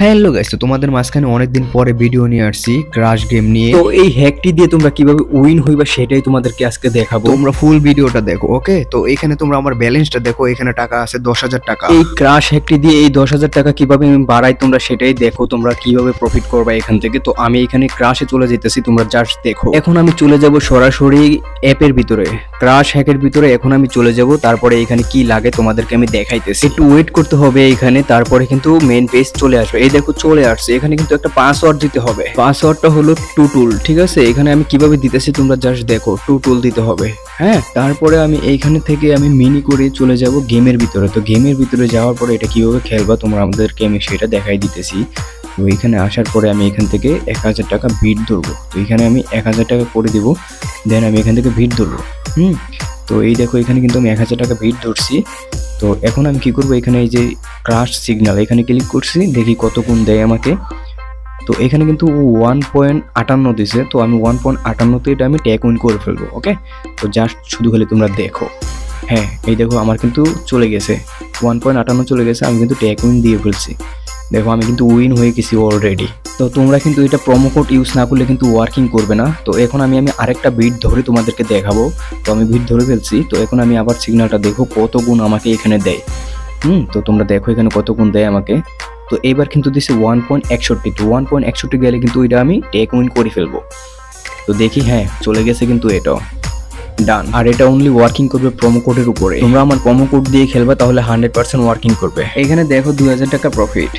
Hello guys, তো তোমাদের মাঝখানে অনেকদিন পরে ভিডিও নিয়ে আসছি ক্রাশ গেম নিয়ে। তো এই হ্যাকটি দিয়ে তোমরা কিভাবে উইন হইবা সেটাই তোমাদেরকে আজকে দেখাবো। তোমরা ফুল ভিডিওটা দেখো, ওকে? তো এখানে তোমরা আমার ব্যালেন্সটা দেখো, এখানে টাকা আছে 10,000 টাকা। এই ক্রাশ হ্যাকটি দিয়ে এই 10,000 টাকা কিভাবে আমি বাড়াই তোমরা সেটাই দেখো, তোমরা কিভাবে প্রফিট করবা এখান থেকে। তো আমি এখানে ক্রাশে চলে যেতেছি, তোমরা জাস্ট দেখো। এখন আমি চলে যাব সরাসরি অ্যাপের ভিতরে, ক্রাশ হ্যাকের ভিতরে এখন আমি চলে যাব। তারপরে এখানে কি লাগে তোমাদেরকে আমি দেখাইতেছি, একটু ওয়েট করতে হবে এখানে, তারপরে কিন্তু মেইন পেজ চলে আসবে। এই দেখো চলে আসছে। এখানে কিন্তু একটা পাসওয়ার্ড দিতে হবে, পাসওয়ার্ডটা হলো টুটুল, ঠিক আছে? এখানে আমি কিভাবে দিতেছি তোমরা জাস্ট দেখো, টুটুল দিতে হবে। হ্যাঁ, তারপরে আমি এইখানে থেকে আমি মিনি করে চলে যাব গেমের ভিতরে। তো গেমের ভিতরে যাওয়ার পরে এটা কিভাবে খেলবা তোমরা আমাদেরকে আমি সেটা দেখাই দিতেছি। তো এখানে আসার পরে আমি এখান থেকে 1,000 টাকা ভিট ধরবো। তো এখানে আমি 1,000 টাকা করে দিব, দেন আমি এখান থেকে ভিট ধরবো। তো এই দেখো এখানে কিন্তু আমি 1,000 টাকা ভিট ধরছি। তো এখন আমি কি করবো, এখানে এই যে ক্রাশ সিগন্যাল এখানে ক্লিক করছি, দেখি কত গুণ দেয় আমাকে। তো এখানে কিন্তু 1.58 দিছে। তো আমি 1.58 এটা আমি ট্যাগ উইন করে ফেলবো, ওকে? তো জাস্ট শুধু খালি তোমরা দেখো। হ্যাঁ, এই দেখো আমার কিন্তু চলে গেছে 1.58 চলে গেছে, আমি কিন্তু ট্যাগ উইন দিয়ে ফেলছি। দেখো আমি কিন্তু উইন হয়ে গেছি অলরেডি। তো তোমরা কিন্তু এটা প্রোমো কোড ইউজ না করলে কিন্তু ওয়ার্কিং করবে না। তো এখন আমি আরেকটা বিট ধরে তোমাদেরকে দেখাবো। তো আমি বিট ধরে ফেলছি। তো এখন আমি আবার সিগন্যালটা দেখো কত গুণ আমাকে এখানে দেয়। তো তোমরা দেখো এখানে কত গুণ দেয় আমাকে। তো এবার কিন্তু দিছে 1.61। তো 1.61 গেলে কিন্তু এটা আমি টেক উইন করে ফেলবো। তো দেখি, হ্যাঁ চলে গেছে কিন্তু এটাও ডান। আর এটা অনলি ওয়ার্কিং করবে প্রোমো কোডের উপরে। তোমরা আমার প্রোমো কোড দিয়ে খেলবা তাহলে 100% ওয়ার্কিং করবে। এখানে দেখো 2,000 টাকা প্রফিট।